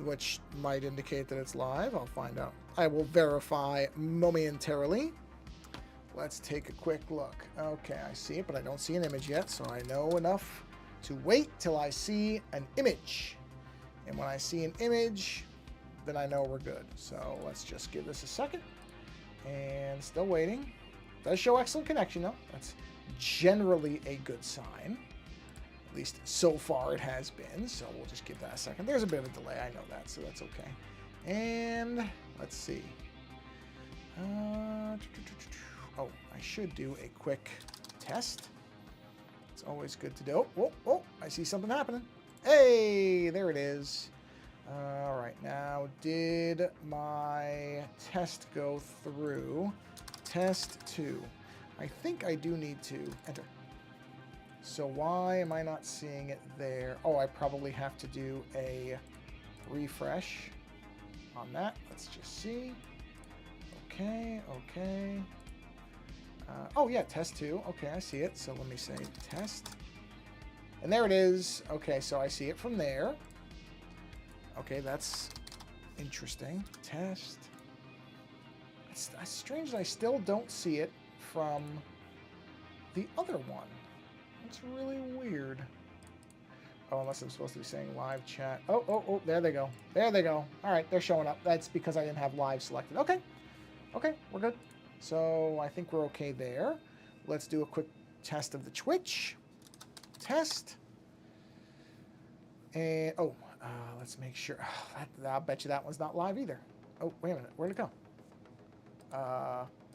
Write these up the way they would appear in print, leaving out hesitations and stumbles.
which might indicate that it's live. I'll find out. I will verify momentarily. Let's take a quick look. Okay, I see it, but I don't see an image yet, so I know enough to wait till I see an image. And when I see an image, then I know we're good. So let's just give this a second. And still waiting. Does show excellent connection, though. That's generally a good sign. At least so far it has been. So we'll just give that a second. There's a bit of a delay. I know that, so that's okay. And let's see. Oh, I should do a quick test. It's always good to do. Oh, I see something happening. Hey, there it is. All right, now, did my test go through? Test 2. I think I do need to enter. So why am I not seeing it there? Oh, I probably have to do a refresh on that. Let's just see. Okay. Oh, yeah, test 2. Okay, I see it. So let me say test. And there it is. Okay, so I see it from there. Okay, that's interesting. Test. It's strange that I still don't see it from the other one. It's really weird. Oh, unless I'm supposed to be saying live chat. Oh, there they go. There they go. All right, they're showing up. That's because I didn't have live selected. Okay, we're good. So I think we're okay there. Let's do a quick test of the Twitch. Test. And, let's make sure. I'll bet you that one's not live either. Oh, wait a minute. Where'd it go?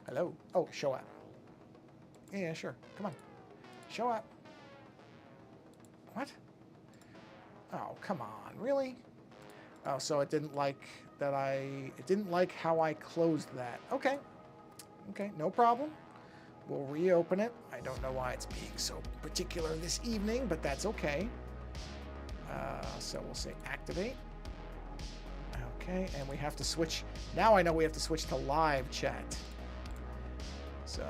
Hello? Oh, show app. Yeah, sure. Come on. Show app. What? Oh, come on. Really? Oh, so it didn't like that it didn't like how I closed that. Okay. Okay, no problem. We'll reopen it. I don't know why it's being so particular this evening, but that's okay. So we'll say activate. Okay, and we have to switch. Now I know we have to switch to live chat. So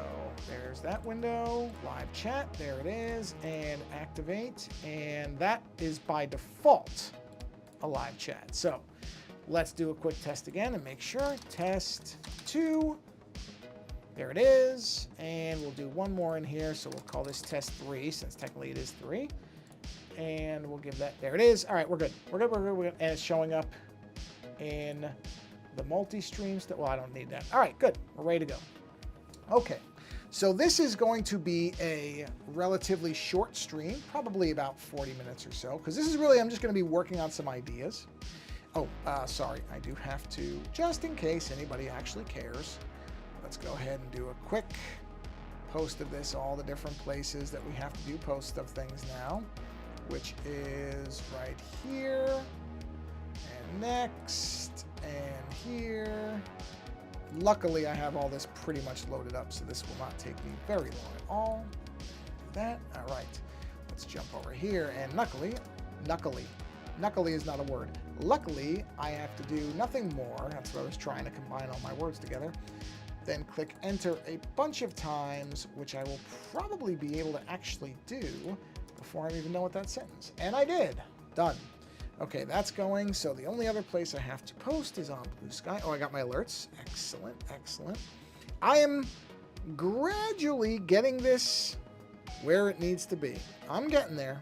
there's that window, live chat, there it is, and activate. And that is by default a live chat. So let's do a quick test again and make sure. Test 2. There it is. And we'll do one more in here. So we'll call this test 3 since technically it is 3. And we'll give that, there it is. All right, we're good. We're good. And it's showing up in the multi-stream stuff. Well, I don't need that. All right, good. We're ready to go. Okay, so this is going to be a relatively short stream, probably about 40 minutes or so, because this is really, I'm just going to be working on some ideas. Oh, sorry, I do have to, just in case anybody actually cares, let's go ahead and do a quick post of this, all the different places that we have to do post of things now, which is right here, and next, and here. Luckily, I have all this pretty much loaded up, so this will not take me very long at all. That, all right. Let's jump over here, and knuckly is not a word. Luckily, I have to do nothing more. That's what I was trying to combine all my words together. Then click enter a bunch of times, which I will probably be able to actually do before I even know what that sentence. And I did. Done. Okay, that's going. So the only other place I have to post is on Blue Sky. Oh, I got my alerts. Excellent, excellent. I am gradually getting this where it needs to be. I'm getting there.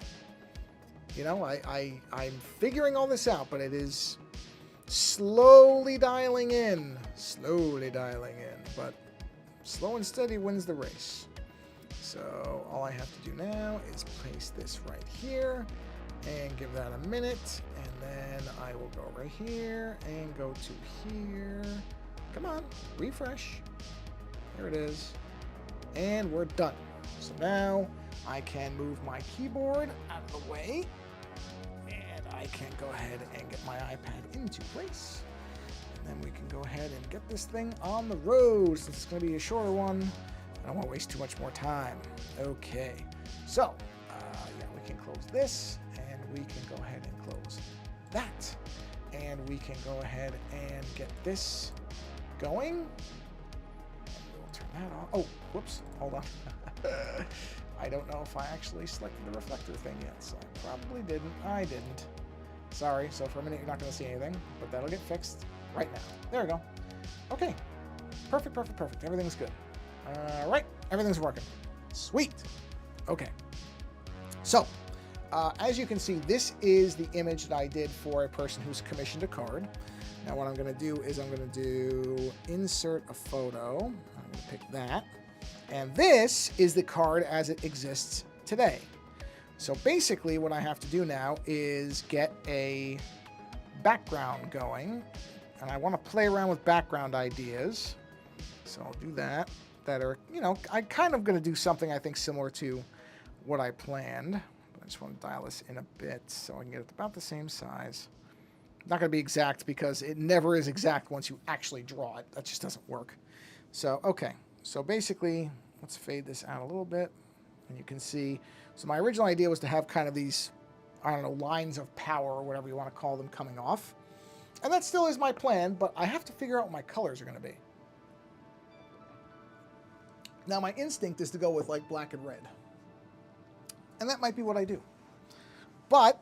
You know, I'm figuring all this out, but it is slowly dialing in. Slowly dialing in. But slow and steady wins the race. So all I have to do now is place this right here. And give that a minute, and then I will go right here and go to here. Come on, refresh. There it is. And we're done. So now I can move my keyboard out of the way, and I can go ahead and get my iPad into place. And then we can go ahead and get this thing on the road, since it's going to be a shorter one. I don't want to waste too much more time. Okay, so yeah, we can close this. We can go ahead and close that. And we can go ahead and get this going. And we'll turn that on. Oh, whoops, hold on. I don't know if I actually selected the reflector thing yet, so I probably didn't. I didn't. Sorry. So for a minute, you're not going to see anything, but that'll get fixed right now. There we go. Okay. Perfect, perfect, perfect. Everything's good. All right. Everything's working. Sweet. Okay. So, as you can see, this is the image that I did for a person who's commissioned a card. Now what I'm going to do is I'm going to do insert a photo. I'm going to pick that. And this is the card as it exists today. So basically what I have to do now is get a background going. And I want to play around with background ideas. So I'll do that. That are, you know, I'm kind of going to do something I think similar to what I planned. But I just want to dial this in a bit so I can get it about the same size. Not going to be exact because it never is exact once you actually draw it. That just doesn't work. So, okay. So basically, let's fade this out a little bit. And you can see, so my original idea was to have kind of these, I don't know, lines of power or whatever you want to call them coming off. And that still is my plan, but I have to figure out what my colors are going to be. Now, my instinct is to go with like black and red. And that might be what I do. But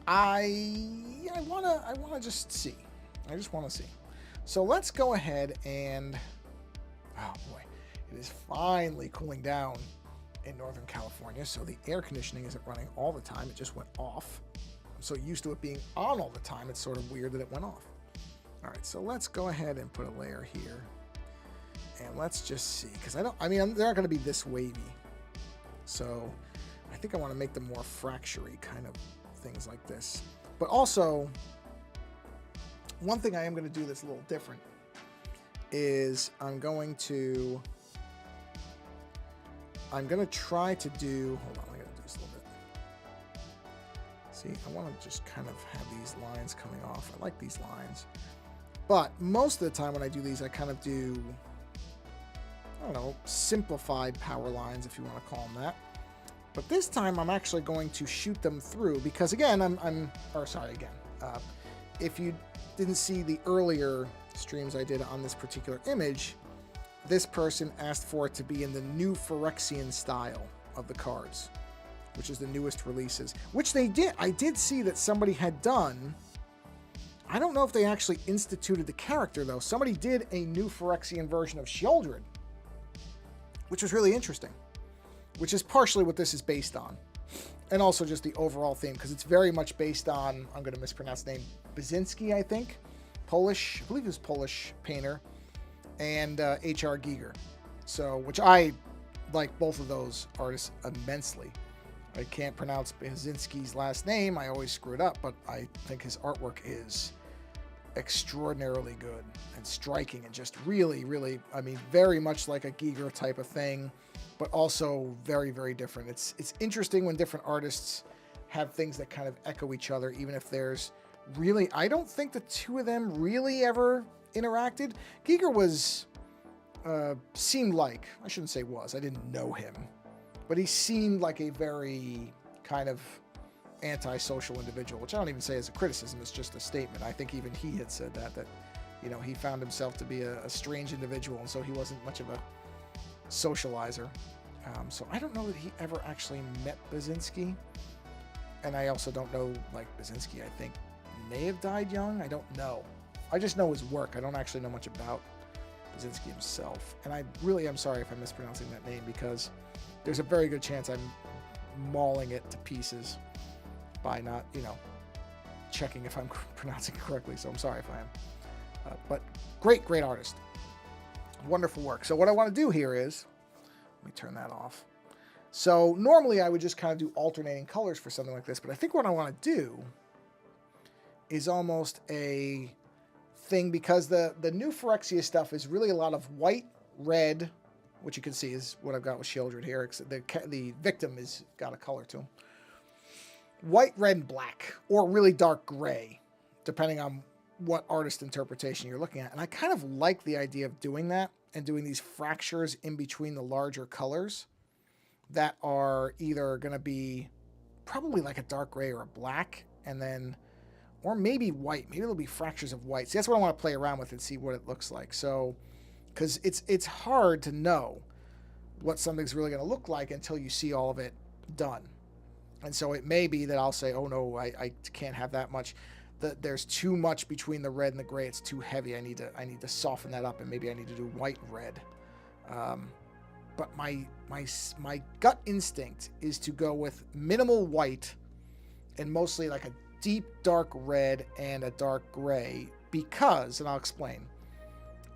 I want to just see. I just want to see. So let's go ahead and, oh boy, it is finally cooling down in Northern California. So the air conditioning isn't running all the time. It just went off. I'm so used to it being on all the time. It's sort of weird that it went off. All right, so let's go ahead and put a layer here. And let's just see, because they're not going to be this wavy. So I think I want to make them more fracture-y kind of things like this. But also, one thing I am going to do that's a little different is I'm going to try to do, hold on, I got to do this a little bit. See, I want to just kind of have these lines coming off. I like these lines. But most of the time when I do these, I kind of do, I don't know, simplified power lines, if you want to call them that. But this time I'm actually going to shoot them through because again, if you didn't see the earlier streams I did on this particular image, this person asked for it to be in the new Phyrexian style of the cards, which is the newest releases, which they did. I did see that somebody had done. I don't know if they actually instituted the character though. Somebody did a new Phyrexian version of Sheoldred, which was really interesting, which is partially what this is based on. And also just the overall theme, because it's very much based on, I'm going to mispronounce the name, Basinski, I think. Polish, I believe he was Polish painter, and H.R. Giger. So, which I like both of those artists immensely. I can't pronounce Basinski's last name. I always screw it up, but I think his artwork is extraordinarily good and striking and just really, really, I mean, very much like a Giger type of thing, but also very, very different. It's interesting when different artists have things that kind of echo each other, even if there's really, I don't think the two of them really ever interacted. Giger was, seemed like, I shouldn't say was, I didn't know him, but he seemed like a very kind of antisocial individual, which I don't even say as a criticism, it's just a statement. I think even he had said that, you know, he found himself to be a strange individual, and so he wasn't much of a socializer. So I don't know that he ever actually met Basinski, and I also don't know, like, Basinski, I think, may have died young. I don't know. I just know his work. I don't actually know much about Basinski himself, and I really am sorry if I'm mispronouncing that name, because there's a very good chance I'm mauling it to pieces by not, you know, checking if I'm pronouncing it correctly, so I'm sorry if I am. But great, great artist. Wonderful work. So what I want to do here is, let me turn that off. So normally I would just kind of do alternating colors for something like this, but I think what I want to do is almost a thing, because the new Phyrexia stuff is really a lot of white, red, which you can see is what I've got with Sheoldred here. The victim has got a color to him. White, red, and black, or really dark gray, depending on what artist interpretation you're looking at. And I kind of like the idea of doing that and doing these fractures in between the larger colors that are either going to be probably like a dark gray or a black, and then, or maybe white. Maybe there'll be fractures of white. See, that's what I want to play around with and see what it looks like. So, because it's hard to know what something's really going to look like until you see all of it done. And so it may be that I'll say, oh no, I can't have that much. There's too much between the red and the gray. It's too heavy. I need to soften that up, and maybe I need to do white and red. But my gut instinct is to go with minimal white and mostly like a deep dark red and a dark gray because, and I'll explain.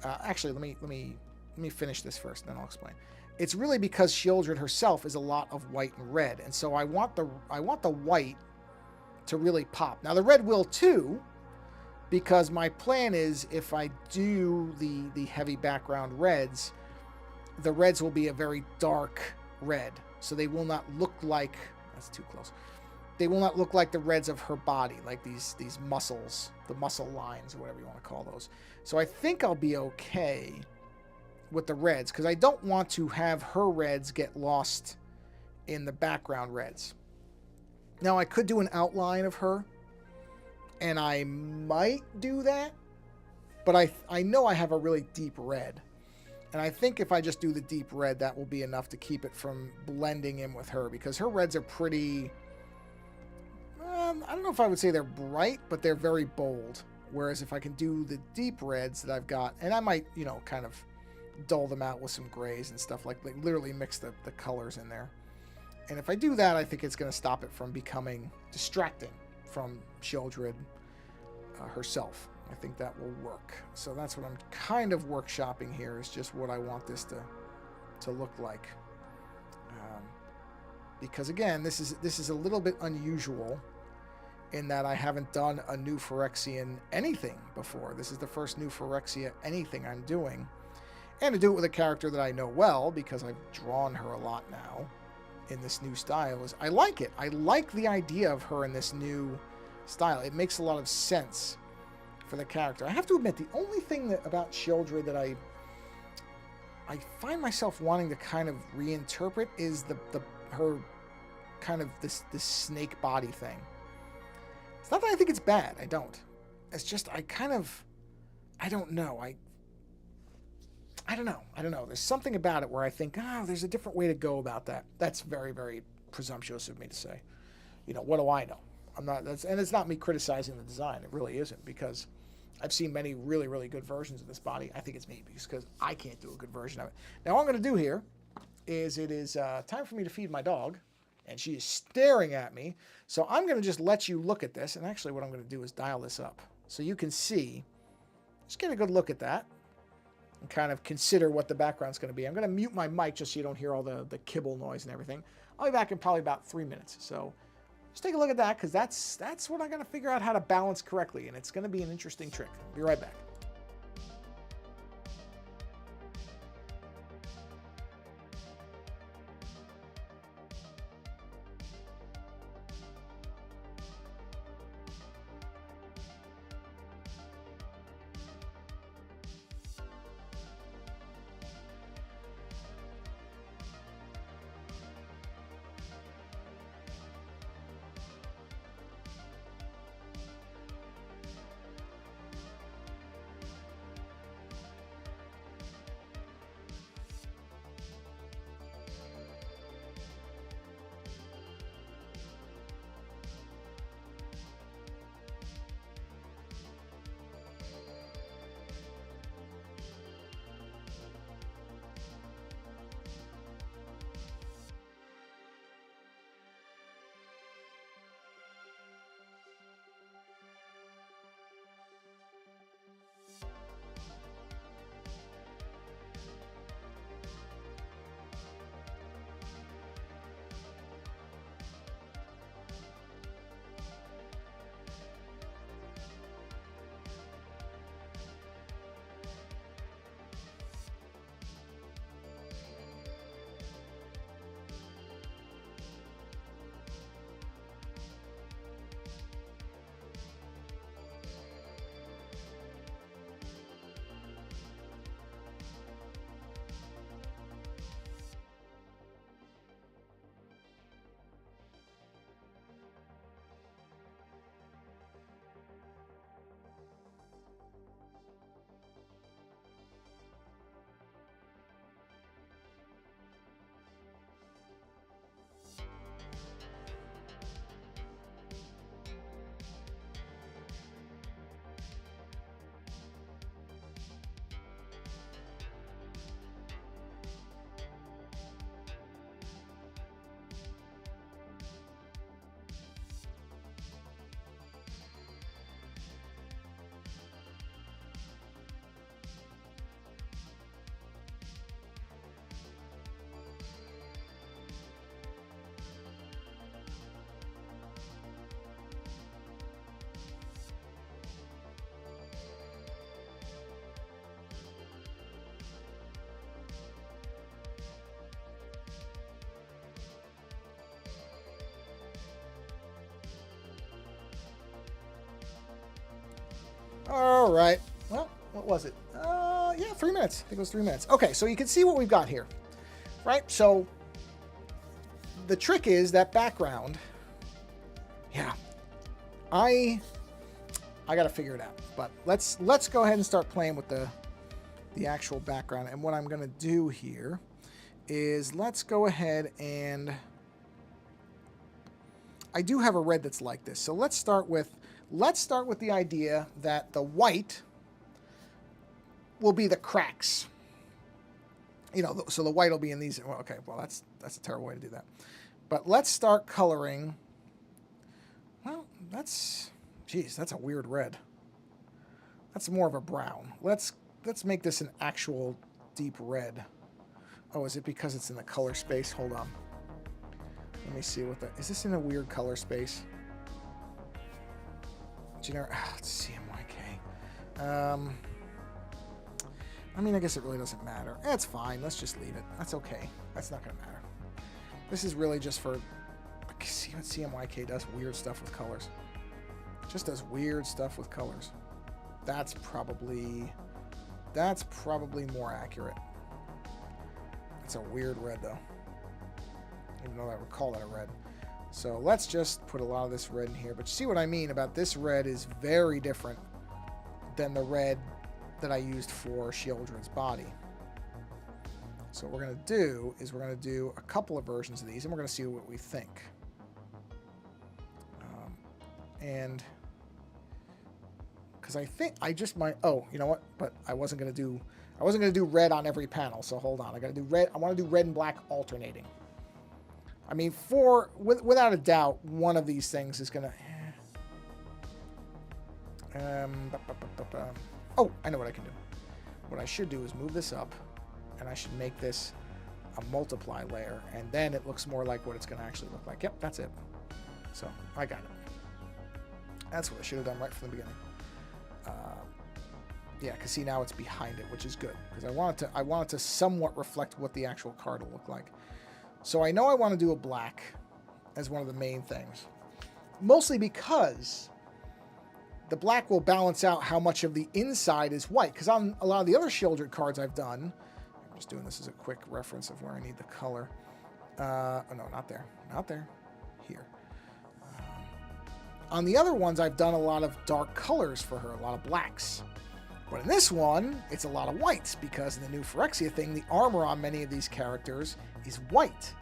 Actually, let me finish this first, and then I'll explain. It's really because Shieldred herself is a lot of white and red, and so I want the white to really pop. Now the red will too, because my plan is if I do the heavy background reds, the reds will be a very dark red, so they will not look like, that's too close. They will not look like the reds of her body, like these muscles, the muscle lines, or whatever you want to call those. So I think I'll be okay with the reds, because I don't want to have her reds get lost in the background reds. Now, I could do an outline of her, and I might do that, but I know I have a really deep red. And I think if I just do the deep red, that will be enough to keep it from blending in with her, because her reds are pretty... I don't know if I would say they're bright, but they're very bold. Whereas if I can do the deep reds that I've got, and I might, kind of dull them out with some grays and stuff, like literally mix the colors in there. And if I do that, I think it's going to stop it from becoming distracting from Shieldred herself. I think that will work. So that's what I'm kind of workshopping here, is just what I want this to look like. Because again, this is a little bit unusual in that I haven't done a new Phyrexian anything before. This is the first new Phyrexia anything I'm doing. And to do it with a character that I know well, because I've drawn her a lot now in this new style, is I like it. I like the idea of her in this new style. It makes a lot of sense for the character. I have to admit, the only thing about Shieldred that I find myself wanting to kind of reinterpret is her kind of this snake body thing. It's not that I think it's bad. I don't. It's just I don't know. I don't know. There's something about it where I think, there's a different way to go about that. That's very, very presumptuous of me to say. What do I know? And it's not me criticizing the design. It really isn't, because I've seen many really, really good versions of this body. I think it's me because I can't do a good version of it. Now, what I'm going to do here is it is time for me to feed my dog, and she is staring at me. So I'm going to just let you look at this. And actually what I'm going to do is dial this up so you can see, just get a good look at that and kind of consider what the background's going to be. I'm going to mute my mic just so you don't hear all the kibble noise and everything. I'll be back in probably about 3 minutes. So just take a look at that, because that's what I'm going to figure out how to balance correctly. And it's going to be an interesting trick. Be right back. All right. Well, what was it? Yeah, 3 minutes. I think it was 3 minutes. Okay, so you can see what we've got here, right? So the trick is that background. Yeah, I got to figure it out. But let's go ahead and start playing with the actual background. And what I'm going to do here is let's go ahead and I do have a red that's like this. So let's start with the idea that the white will be the cracks. You know, so the white will be in these. Well, okay, well that's a terrible way to do that. But let's start coloring. Well, that's a weird red. That's more of a brown. Let's make this an actual deep red. Oh, is it because it's in the color space? Hold on. Let me see what that... Is this in a weird color space? Let's CMYK. I mean, I guess it really doesn't matter. That's fine. Let's just leave it. That's okay. That's not going to matter. This is really just for... See what CMYK does? Weird stuff with colors. Just does weird stuff with colors. That's probably more accurate. It's a weird red, though. Even though I would call that a red. So let's just put a lot of this red in here. But you see what I mean about this red is very different than the red that I used for Shieldred's body. So what we're going to do is we're going to do a couple of versions of these, and we're going to see what we think. And because I think I just might... Oh, you know what? But I wasn't going to do red on every panel. So hold on. I got to do red. I want to do red and black alternating. I mean, without a doubt, one of these things is going to... Oh, I know what I can do. What I should do is move this up, and I should make this a multiply layer, and then it looks more like what it's going to actually look like. Yep, that's it. So, I got it. That's what I should have done right from the beginning. Yeah, because see, now it's behind it, which is good, because I want it to somewhat reflect what the actual card will look like. So I know I want to do a black as one of the main things. Mostly because the black will balance out how much of the inside is white. Because on a lot of the other Shieldred cards I've done, I'm just doing this as a quick reference of where I need the color. Oh, no, not there. Not there. Here. On the other ones, I've done a lot of dark colors for her, a lot of blacks. But in this one, it's a lot of whites, because in the new Phyrexia thing, the armor on many of these characters is white.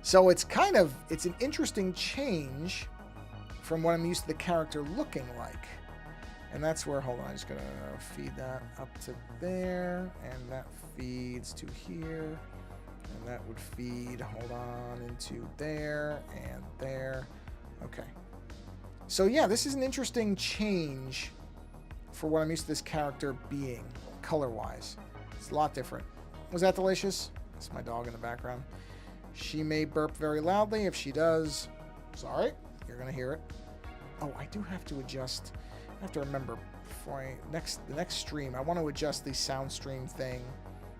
So it's an interesting change from what I'm used to the character looking like. And that's where, hold on, I'm just going to feed that up to there, and that feeds to here, and that would feed, hold on, into there, and there. Okay. So yeah, this is an interesting change for what I'm used to this character being, color-wise. It's a lot different. Was that delicious? That's my dog in the background. She may burp very loudly. If she does, sorry, you're going to hear it. Oh, I do have to adjust. I have to remember before the next stream, I want to adjust the sound stream thing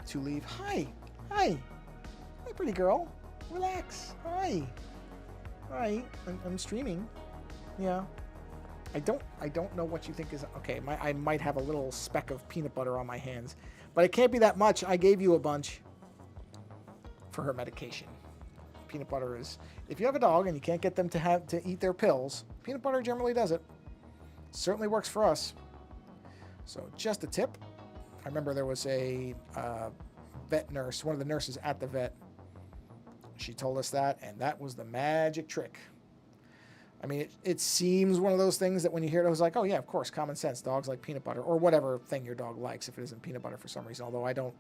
to leave. Hi. Hi. Hi, pretty girl. Relax. Hi. Hi. I'm streaming. Yeah. I don't know what you think is... Okay, I might have a little speck of peanut butter on my hands. But it can't be that much. I gave you a bunch for her medication. Peanut butter is... If you have a dog and you can't get them to eat their pills, peanut butter generally does it. Certainly works for us. So, just a tip. I remember there was a vet nurse, one of the nurses at the vet. She told us that, and that was the magic trick. I mean, it seems one of those things that when you hear it, I was like, oh yeah, of course, common sense. Dogs like peanut butter, or whatever thing your dog likes, if it isn't peanut butter for some reason. Although I don't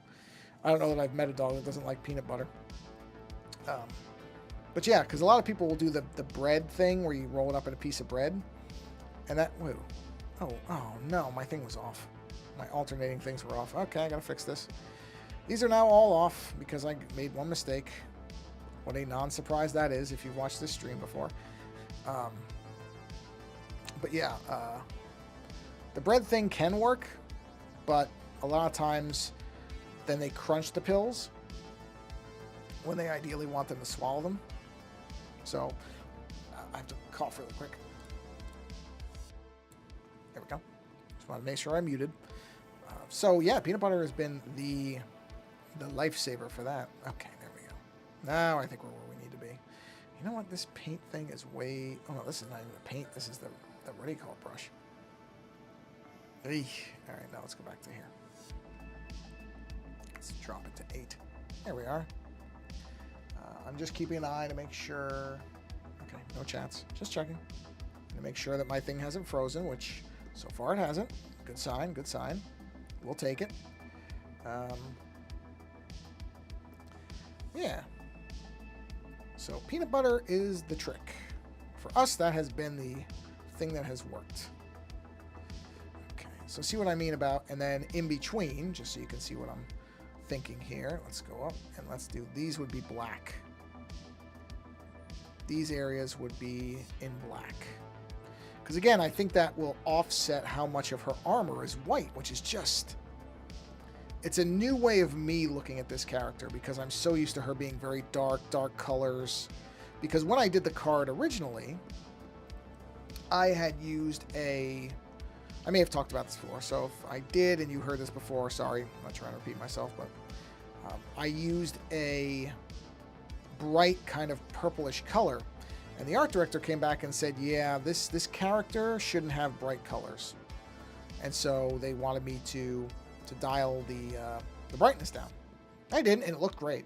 know that I've met a dog that doesn't like peanut butter. But yeah, because a lot of people will do the bread thing where you roll it up in a piece of bread, and that... Whoa. Oh no, my thing was off. My alternating things were off. Okay, I gotta fix this. These are now all off because I made one mistake. What a non-surprise that is if you've watched this stream before. But yeah, the bread thing can work, but a lot of times then they crunch the pills when they ideally want them to swallow them. So I have to cough really quick. There we go. Just want to make sure I'm muted. So yeah, peanut butter has been the lifesaver for that. Okay, there we go. Now I think we're where we need to be. You know what? This paint thing is way... Oh, no, this is not even the paint. This is the what do you call it, brush? Eek. All right, now let's go back to here. Let's drop it to 8. There we are. I'm just keeping an eye to make sure... Okay, no chats. Just checking. To make sure that my thing hasn't frozen, which so far it hasn't. Good sign, good sign. We'll take it. Yeah. So peanut butter is the trick. For us, that has been the thing that has worked. Okay, so see what I mean about, and then in between, just so you can see what I'm thinking here, let's go up and let's do, these would be black. These areas would be in black. Because again, I think that will offset how much of her armor is white, which is just... It's a new way of me looking at this character because I'm so used to her being very dark colors. Because when I did the card originally, I had used a... I may have talked about this before, so if I did and you heard this before, sorry, I'm not trying to repeat myself, but I used a bright kind of purplish color. And the art director came back and said, yeah, this character shouldn't have bright colors. And so they wanted me to dial the brightness down. I didn't, and it looked great.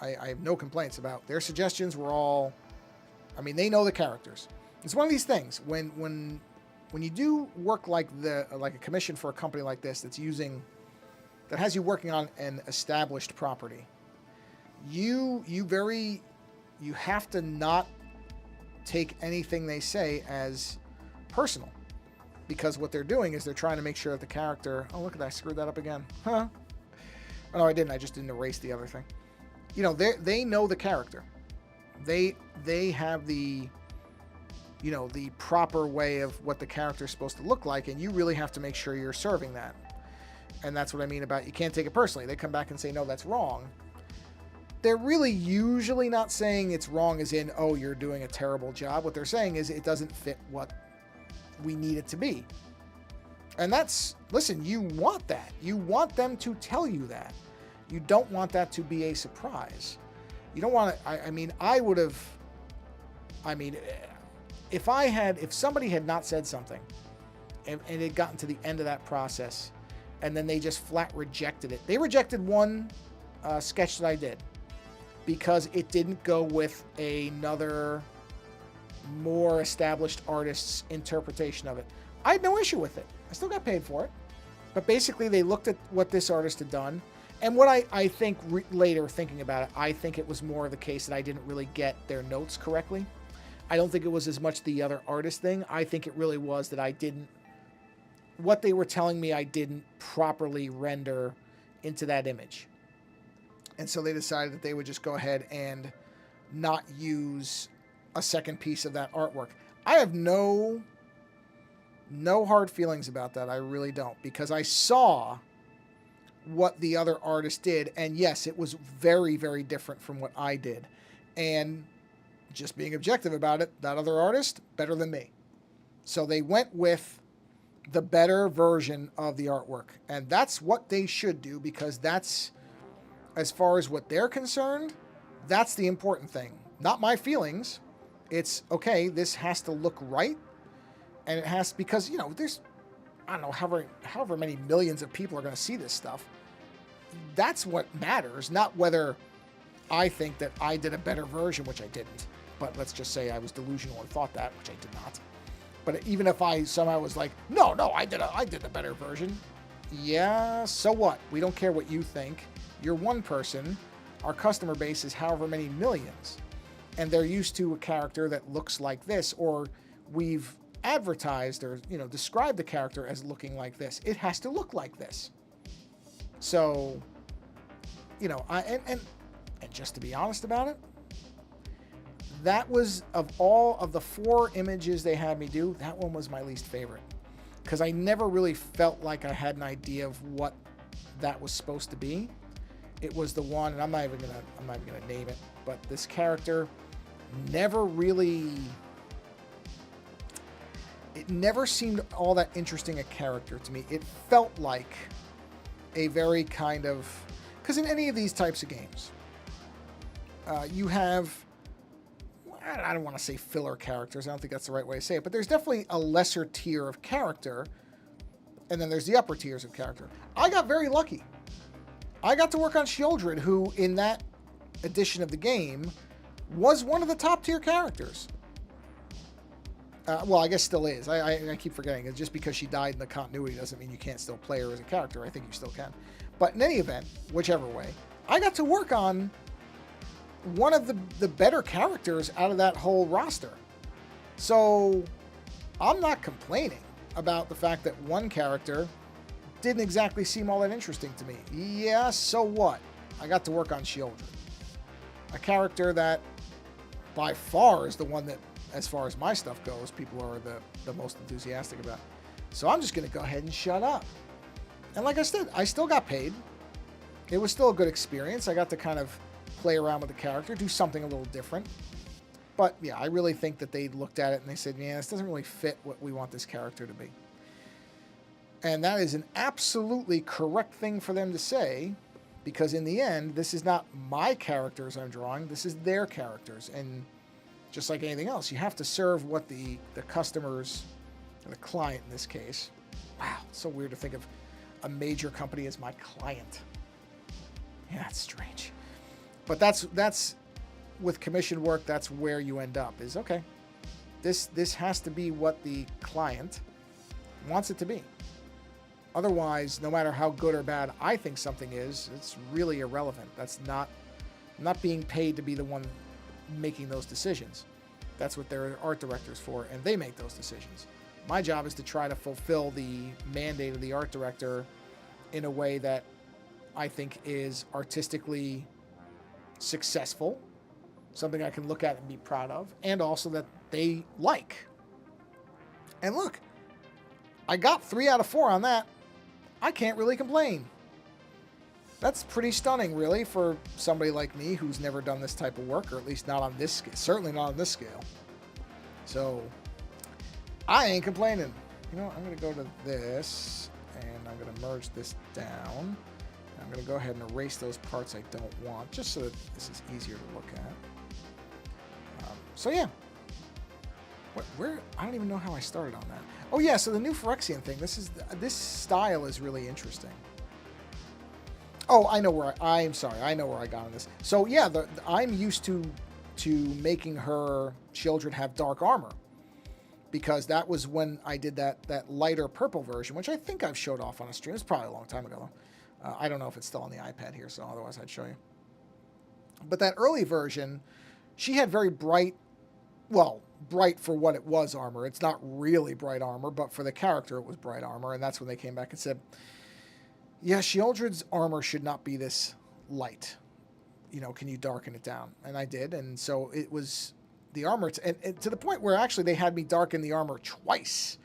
I have no complaints about their suggestions. Were all, I mean, they know the characters. It's one of these things when you do work like a commission for a company like this that has you working on an established property. You have to not take anything they say as personal. Because what they're doing is they're trying to make sure that the character... Oh, look at that. I screwed that up again. Huh? Oh, no, I didn't. I just didn't erase the other thing. You know, they know the character. They have the... You know, the proper way of what the character is supposed to look like, and you really have to make sure you're serving that. And that's what I mean about you can't take it personally. They come back and say, no, that's wrong. They're really usually not saying it's wrong as in, oh, you're doing a terrible job. What they're saying is it doesn't fit what we need it to be. And that's, listen, you want that. You want them to tell you that. You don't want that to be a surprise. You don't want to, I mean, if somebody had not said something and it had gotten to the end of that process and then they just flat rejected it. They rejected one sketch that I did because it didn't go with another more established artist's interpretation of it. I had no issue with it. I still got paid for it. But basically, they looked at what this artist had done. And what I think later, thinking about it, I think it was more of the case that I didn't really get their notes correctly. I don't think it was as much the other artist thing. I think it really was that I didn't... What they were telling me, I didn't properly render into that image. And so they decided that they would just go ahead and not use a second piece of that artwork. I have no hard feelings about that. I really don't, because I saw what the other artist did, and yes, it was very, very different from what I did. And just being objective about it, that other artist, better than me. So they went with the better version of the artwork, and that's what they should do, because that's, as far as what they're concerned, that's the important thing. Not my feelings. It's, okay, this has to look right, and it has, because, you know, there's, I don't know, however many millions of people are going to see this stuff. That's what matters, not whether I think that I did a better version, which I didn't. But let's just say I was delusional and thought that, which I did not. But even if I somehow was like, no, I did a better version. Yeah, so what? We don't care what you think. You're one person. Our customer base is however many millions. And they're used to a character that looks like this, or we've advertised or, you know, described the character as looking like this. It has to look like this. So, you know, and just to be honest about it, that was, of all of the 4 images they had me do, that one was my least favorite. Because I never really felt like I had an idea of what that was supposed to be. It was the one, and I'm not even gonna name it, but this character never really, it never seemed all that interesting a character to me. It felt like a very kind of, because in any of these types of games, you have, I don't want to say filler characters. I don't think that's the right way to say it, but there's definitely a lesser tier of character, and then there's the upper tiers of character. I got very lucky. I got to work on Shieldred, who in that edition of the game was one of the top tier characters. Well, I guess still is. I keep forgetting. It's just because she died in the continuity doesn't mean you can't still play her as a character. I think you still can. But in any event, whichever way, I got to work on one of the better characters out of that whole roster. So I'm not complaining about the fact that one character didn't exactly seem all that interesting to me. Yeah, so what? I got to work on Shieldred. A character that by far is the one that, as far as my stuff goes, people are the most enthusiastic about. So I'm just going to go ahead and shut up. And like I said, I still got paid. It was still a good experience. I got to kind of play around with the character, do something a little different. But yeah, I really think that they looked at it and they said, yeah, this doesn't really fit what we want this character to be. And that is an absolutely correct thing for them to say, because in the end, this is not my characters I'm drawing. This is their characters. And just like anything else, you have to serve what the customers, or the client in this case. Wow, it's so weird to think of a major company as my client. Yeah, it's strange. But that's with commission work, that's where you end up, is okay, this has to be what the client wants it to be. Otherwise, no matter how good or bad I think something is, it's really irrelevant. That's not being paid to be the one making those decisions. That's what their art director's for, and they make those decisions. My job is to try to fulfill the mandate of the art director in a way that I think is artistically successful, something I can look at and be proud of, and also that they like. And look, I got 3 out of 4 on that. I can't really complain. That's pretty stunning, really, for somebody like me who's never done this type of work, or at least not on this scale, certainly not on this scale. So, I ain't complaining. You know what, I'm going to go to this, and I'm going to merge this down. I'm going to go ahead and erase those parts I don't want, just so that this is easier to look at. So yeah. Where? I don't even know how I started on that. Oh yeah, so the new Phyrexian thing. This style is really interesting. Oh, I know where I'm sorry. I know where I got on this. So yeah, I'm used to making her Shieldred have dark armor, because that was when I did that lighter purple version, which I think I've showed off on a stream. It's probably a long time ago. I don't know if it's still on the iPad here, so otherwise I'd show you. But that early version, she had very bright, well, bright for what it was armor. It's not really bright armor, but for the character it was bright armor, and that's when they came back and said, yeah, Shieldred's armor should not be this light. You know, can you darken it down? And I did, and so it was the armor, and to the point where actually they had me darken the armor twice.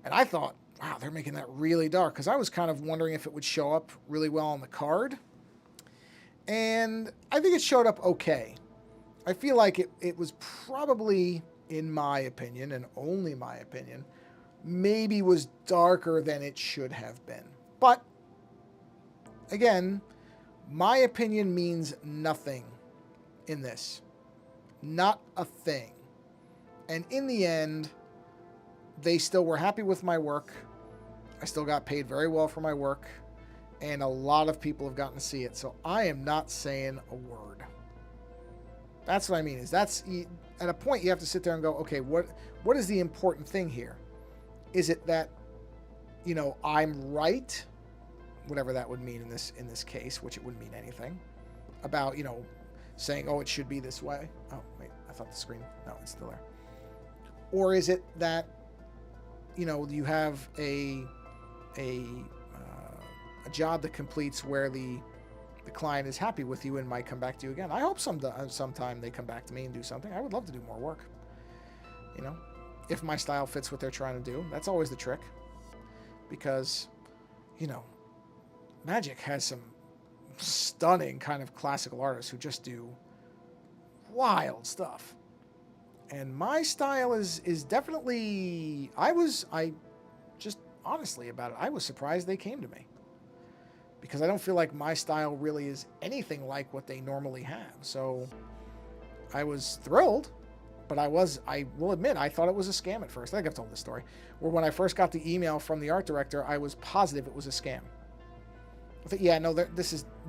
And I thought, wow, they're making that really dark, because I was kind of wondering if it would show up really well on the card. And I think it showed up okay. I feel like it was probably, in my opinion, and only my opinion, maybe was darker than it should have been. But, again, my opinion means nothing in this. Not a thing. And in the end, they still were happy with my work. I still got paid very well for my work. And a lot of people have gotten to see it. So I am not saying a word. That's what I mean. Is that's at a point you have to sit there and go, okay, what is the important thing here? Is it that, you know, I'm right, whatever that would mean in this case, which it wouldn't mean anything, about, you know, saying, oh, it should be this way. Oh, wait, I thought the screen, no, it's still there. Or is it that, you know, you have a job that completes where the client is happy with you and might come back to you again. I hope sometime they come back to me and do something. I would love to do more work. You know, if my style fits what they're trying to do. That's always the trick. Because, you know, Magic has some stunning kind of classical artists who just do wild stuff. And my style is definitely, I just honestly about it, I was surprised they came to me. Because I don't feel like my style really is anything like what they normally have. So I was thrilled, but I will admit, I thought it was a scam at first. I think I've told this story. Where when I first got the email from the art director, I was positive it was a scam. I thought, yeah, no,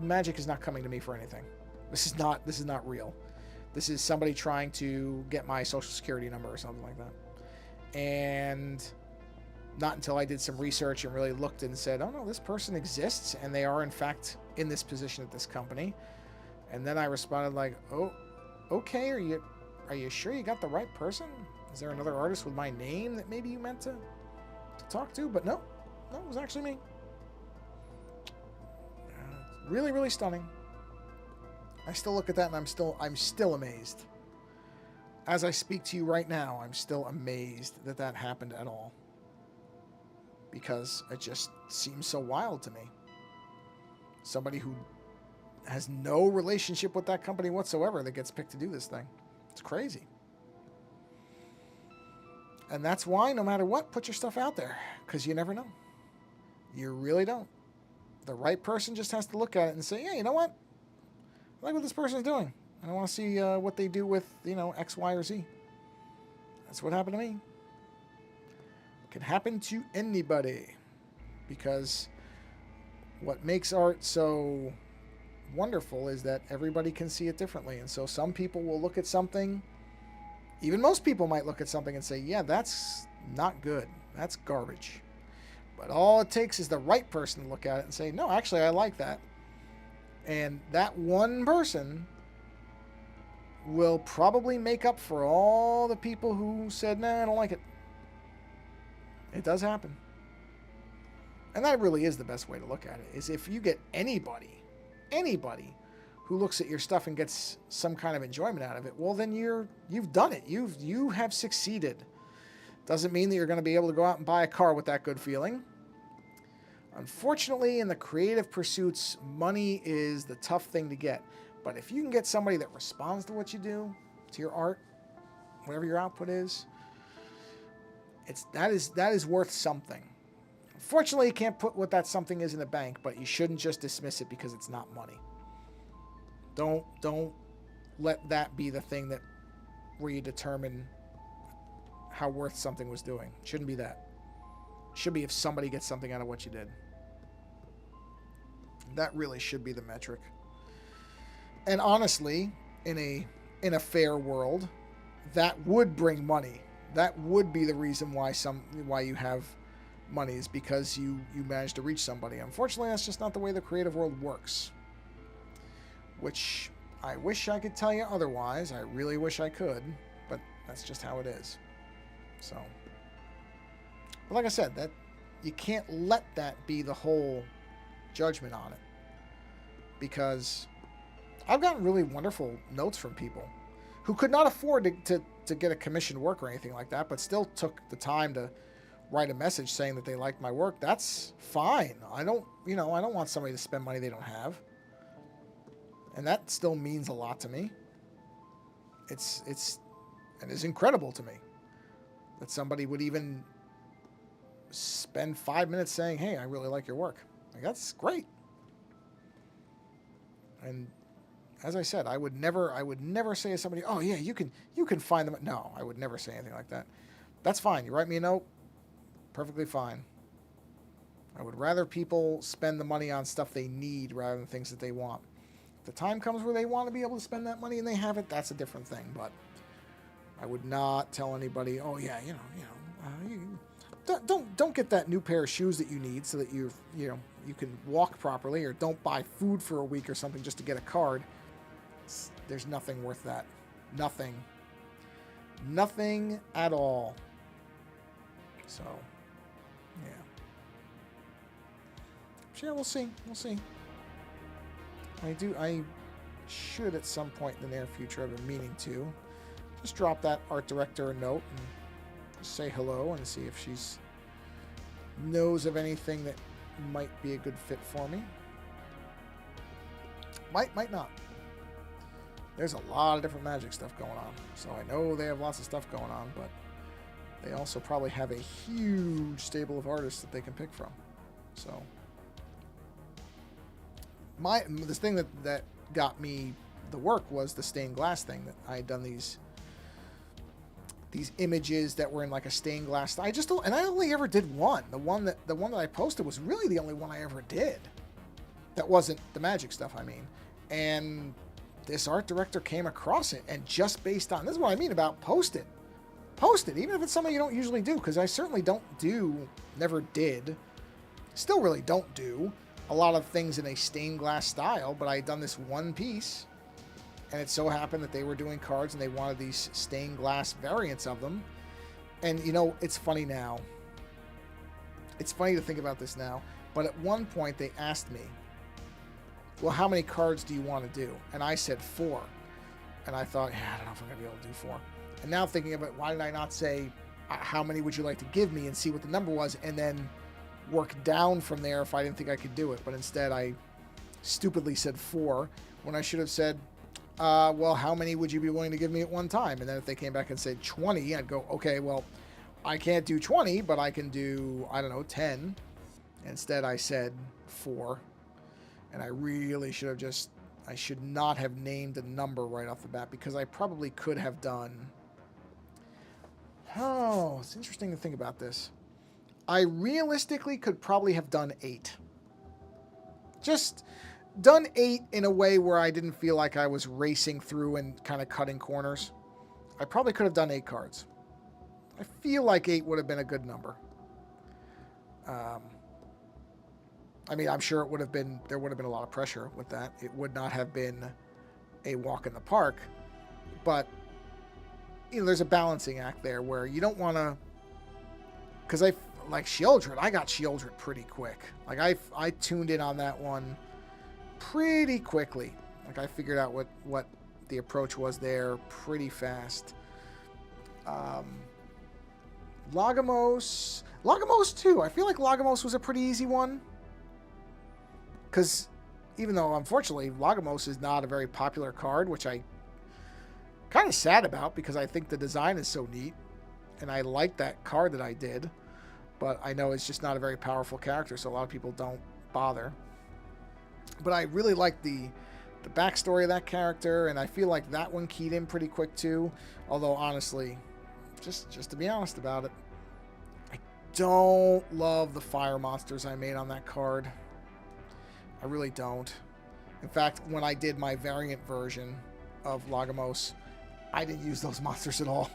Magic is not coming to me for anything. This is not real. This is somebody trying to get my social security number or something like that. And not until I did some research and really looked and said, oh no, this person exists and they are in fact in this position at this company. And then I responded like, oh, okay, are you sure you got the right person? Is there another artist with my name that maybe you meant to talk to? But no, it was actually me. Really, really stunning. I still look at that and I'm still amazed. As I speak to you right now, I'm still amazed that happened at all. Because it just seems so wild to me. Somebody who has no relationship with that company whatsoever that gets picked to do this thing. It's crazy. And that's why, no matter what, put your stuff out there. Because you never know. You really don't. The right person just has to look at it and say, yeah, you know what? I like what this person's doing. And I want to see what they do with, X, Y, or Z. That's what happened to me. It can happen to anybody. Because what makes art so wonderful is that everybody can see it differently. And so some people will look at something, even most people might look at something and say, yeah, that's not good. That's garbage. But all it takes is the right person to look at it and say, no, actually, I like that. And that one person will probably make up for all the people who said, nah, I don't like it. It does happen. And that really is the best way to look at it, is if you get anybody who looks at your stuff and gets some kind of enjoyment out of it, well, then you've done it. You have succeeded. Doesn't mean that you're going to be able to go out and buy a car with that good feeling. Unfortunately, in the creative pursuits, money is the tough thing to get. But if you can get somebody that responds to what you do, to your art, whatever your output is, that is worth something. Unfortunately, you can't put what that something is in the bank, but you shouldn't just dismiss it because it's not money. Don't let that be the thing where you determine how worth something was doing. It shouldn't be that. It should be if somebody gets something out of what you did. That really should be the metric. And honestly, in a fair world, that would bring money. That would be the reason why you have money, is because you managed to reach somebody. Unfortunately, that's just not the way the creative world works. Which I wish I could tell you otherwise. I really wish I could, but that's just how it is. So, but like I said, that you can't let that be the whole judgment on it, because I've gotten really wonderful notes from people who could not afford to get a commissioned work or anything like that, but still took the time to write a message saying that they liked my work. That's fine. I don't want somebody to spend money they don't have. And that still means a lot to me. It is incredible to me that somebody would even spend 5 minutes saying, hey, I really like your work. Like, that's great. And as I said, I would never say to somebody, oh yeah, you can find them. No, I would never say anything like that. That's fine. You write me a note, perfectly fine. I would rather people spend the money on stuff they need rather than things that they want. If the time comes where they want to be able to spend that money and they have it, that's a different thing. But I would not tell anybody, oh yeah, don't get that new pair of shoes that you need so that you can walk properly, or don't buy food for a week or something just to get a card. There's nothing worth that. Nothing at all. So, yeah. So, yeah, we'll see. I should at some point in the near future have been meaning to just drop that art director a note and say hello and see if she's knows of anything that might be a good fit for me. Might not. There's a lot of different Magic stuff going on. So I know they have lots of stuff going on, but they also probably have a huge stable of artists that they can pick from. So this thing that got me the work was the stained glass thing. That I had done these images that were in like a stained glass. I only ever did one. The one that I posted was really the only one I ever did. That wasn't the Magic stuff, I mean. And this art director came across it, and just based on, this is what I mean about post it. Post it, even if it's something you don't usually do, because I certainly never did, still really don't do a lot of things in a stained glass style, but I had done this one piece, and it so happened that they were doing cards and they wanted these stained glass variants of them. And you know, it's funny now. It's funny to think about this now, but at one point they asked me, well, how many cards do you want to do? And I said 4. And I thought, yeah, I don't know if I'm going to be able to do 4. And now thinking of it, why did I not say, how many would you like to give me, and see what the number was, and then work down from there if I didn't think I could do it? But instead, I stupidly said 4 when I should have said, well, how many would you be willing to give me at one time? And then if they came back and said 20, I'd go, okay, well, I can't do 20, but I can do, I don't know, 10. Instead, I said 4. And I really should have I should not have named a number right off the bat, because I probably could have done... Oh, it's interesting to think about this. I realistically could probably have done 8. Just done 8 in a way where I didn't feel like I was racing through and kind of cutting corners. I probably could have done 8 cards. I feel like 8 would have been a good number. I mean, I'm sure there would have been a lot of pressure with that. It would not have been a walk in the park, but you know, there's a balancing act there where you don't want to, because like Shieldred, I got Shieldred pretty quick. Like I tuned in on that one pretty quickly. Like I figured out what the approach was there pretty fast. Lagomos too. I feel like Lagomos was a pretty easy one. Because even though, unfortunately, Lagomos is not a very popular card, which I kind of sad about, because I think the design is so neat, and I like that card that I did, but I know it's just not a very powerful character, so a lot of people don't bother. But I really like the backstory of that character, and I feel like that one keyed in pretty quick too, although honestly, just to be honest about it, I don't love the fire monsters I made on that card. I really don't. In fact, when I did my variant version of Lagomos, I didn't use those monsters at all.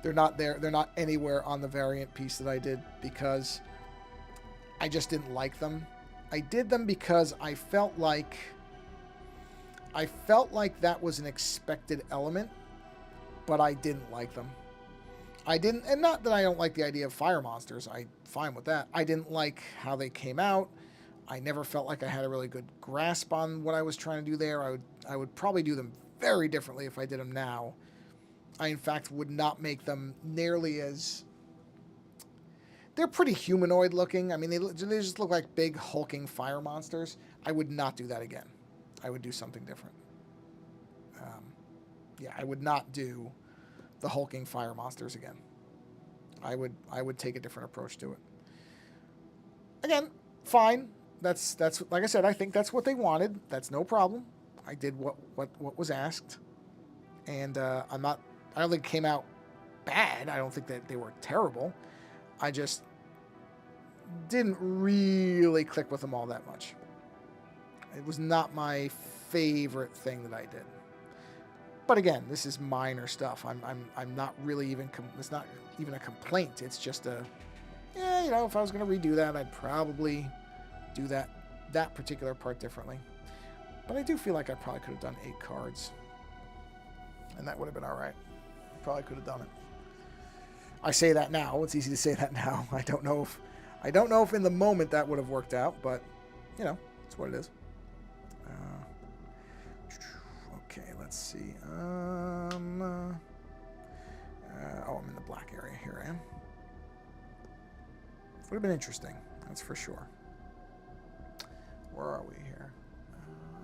They're not there. They're not anywhere on the variant piece that I did, because I just didn't like them. I did them because I felt like that was an expected element, but I didn't like them. I didn't, and not that I don't like the idea of fire monsters. I'm fine with that. I didn't like how they came out. I never felt like I had a really good grasp on what I was trying to do there. I would probably do them very differently if I did them now. I, in fact, would not make them nearly as... They're pretty humanoid looking. I mean, they just look like big hulking fire monsters. I would not do that again. I would do something different. Yeah, I would not do the hulking fire monsters again. I would take a different approach to it. Again, fine. That's like I said, I think that's what they wanted. That's no problem. I did what was asked. And I don't think it came out bad. I don't think that they were terrible. I just didn't really click with them all that much. It was not my favorite thing that I did. But again, this is minor stuff. I'm not really even it's not even a complaint. It's just yeah, you know, if I was going to redo that, I'd probably do that particular part differently. But I do feel like I probably could have done 8 cards, and that would have been all right. Probably could have done it. I say that now. It's easy to say that now. I don't know if in the moment that would have worked out, but you know, it's what it is. Okay, let's see. Oh, I'm in the black area. Here I am. Would have been interesting, that's for sure. Where are we here?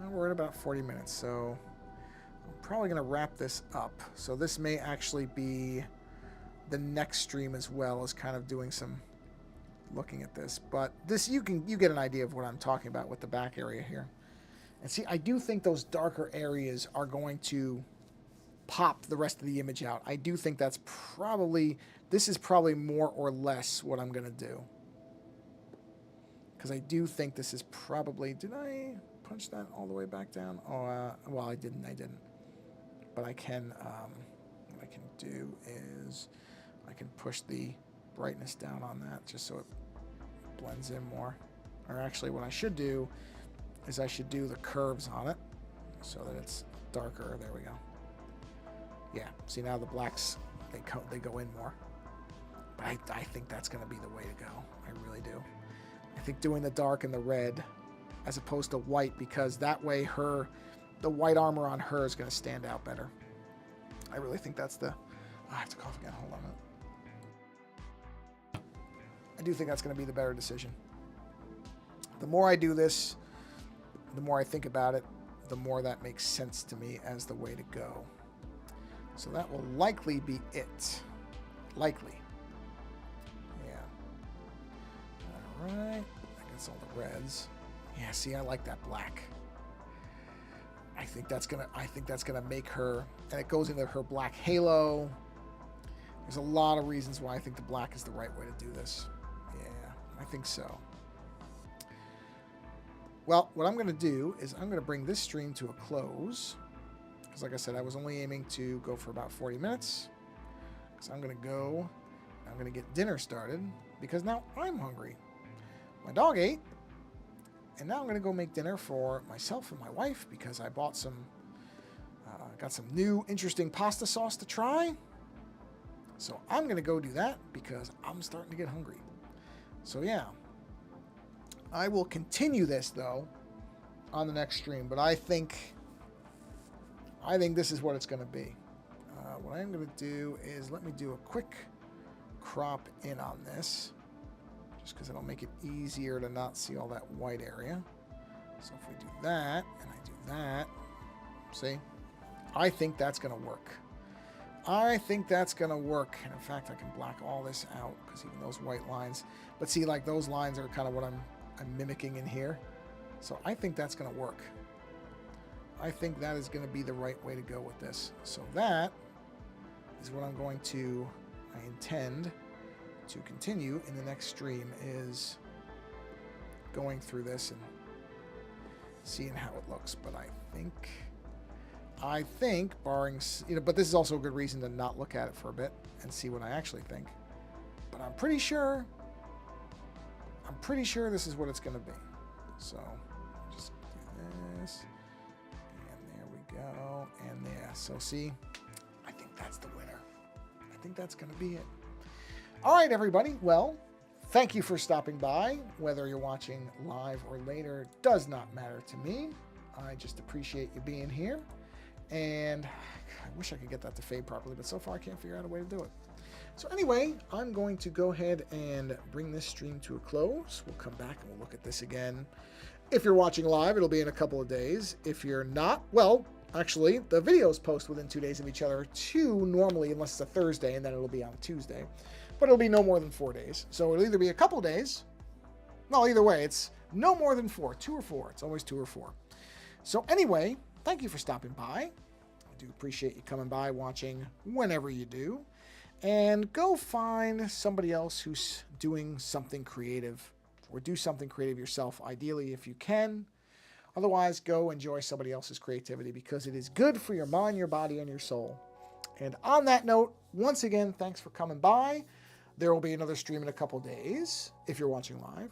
We're at about 40 minutes, so I'm probably going to wrap this up. So this may actually be the next stream as well, as kind of doing some looking at this. But this, you get an idea of what I'm talking about with the back area here. And see, I do think those darker areas are going to pop the rest of the image out. I do think that's probably, this is probably more or less what I'm going to do. Because I do think this is probably, did I punch that all the way back down? Oh, well, I didn't. But I can, what I can do is I can push the brightness down on that just so it blends in more. Or actually what I should do is I should do the curves on it so that it's darker. There we go. Yeah, see now the blacks, they go in more. But I think that's going to be the way to go. I really do. I think doing the dark and the red as opposed to white, because that way the white armor on her is going to stand out better. I really think that's the... Oh, I have to cough again. Hold on a minute. I do think that's going to be the better decision. The more I do this, the more I think about it, the more that makes sense to me as the way to go. So that will likely be it. Likely. Yeah. All right. I guess all the reds. Yeah, see, I like that black. I think that's gonna make her, and it goes into her black halo. There's a lot of reasons why I think the black is the right way to do this. Yeah, I think so. Well, what I'm going to do is I'm going to bring this stream to a close. Because like I said, I was only aiming to go for about 40 minutes. So I'm going to get dinner started. Because now I'm hungry. My dog ate. And now I'm going to go make dinner for myself and my wife. Because I bought got some new interesting pasta sauce to try. So I'm going to go do that because I'm starting to get hungry. So yeah. I will continue this, though, on the next stream. But I think this is what it's going to be. What I'm going to do is let me do a quick crop in on this. Just because it'll make it easier to not see all that white area. So if we do that, and I do that, see? I think that's going to work. I think that's going to work. And in fact, I can black all this out because even those white lines. But see, like those lines are kind of what I'm mimicking in here. So I think that's going to work. I think that is going to be the right way to go with this. So that is what I intend to continue in the next stream, is going through this and seeing how it looks. But I think barring, but this is also a good reason to not look at it for a bit and see what I actually think. But I'm pretty sure this is what it's going to be. So just do this, and there we go, and there. So see, I think that's the winner. I think that's going to be it. All right, everybody. Well, thank you for stopping by. Whether you're watching live or later does not matter to me. I just appreciate you being here. And I wish I could get that to fade properly, but so far I can't figure out a way to do it. So anyway, I'm going to go ahead and bring this stream to a close. We'll come back and we'll look at this again. If you're watching live, it'll be in a couple of days. If you're not, well, actually, the videos post within 2 days of each other, too, normally, unless it's a Thursday, and then it'll be on a Tuesday. But it'll be no more than 4 days. So it'll either be a couple days. Well, either way, it's no more than 4. 2 or 4. It's always 2 or 4. So anyway, thank you for stopping by. I do appreciate you coming by, watching whenever you do. And go find somebody else who's doing something creative, or do something creative yourself, ideally, if you can. Otherwise, go enjoy somebody else's creativity, because it is good for your mind, your body, and your soul. And on that note, once again, thanks for coming by. There will be another stream in a couple days if you're watching live.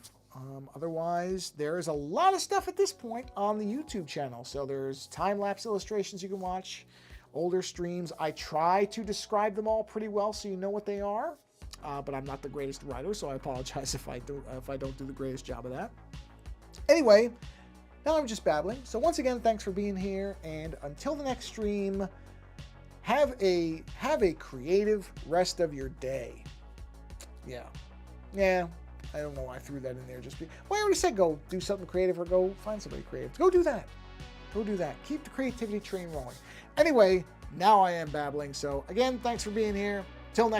Otherwise, there is a lot of stuff at this point on the YouTube channel. So there's time-lapse illustrations you can watch, older streams. I try to describe them all pretty well so you know what they are. But I'm not the greatest writer, so I apologize if I don't do the greatest job of that. Anyway, now I'm just babbling. So once again, thanks for being here, and until the next stream, have a creative rest of your day. Yeah. I don't know why I threw that in there. Well, I already said go do something creative, or go find somebody creative. Go do that. Go do that. Keep the creativity train rolling. Anyway, now I am babbling. So again, thanks for being here. Till next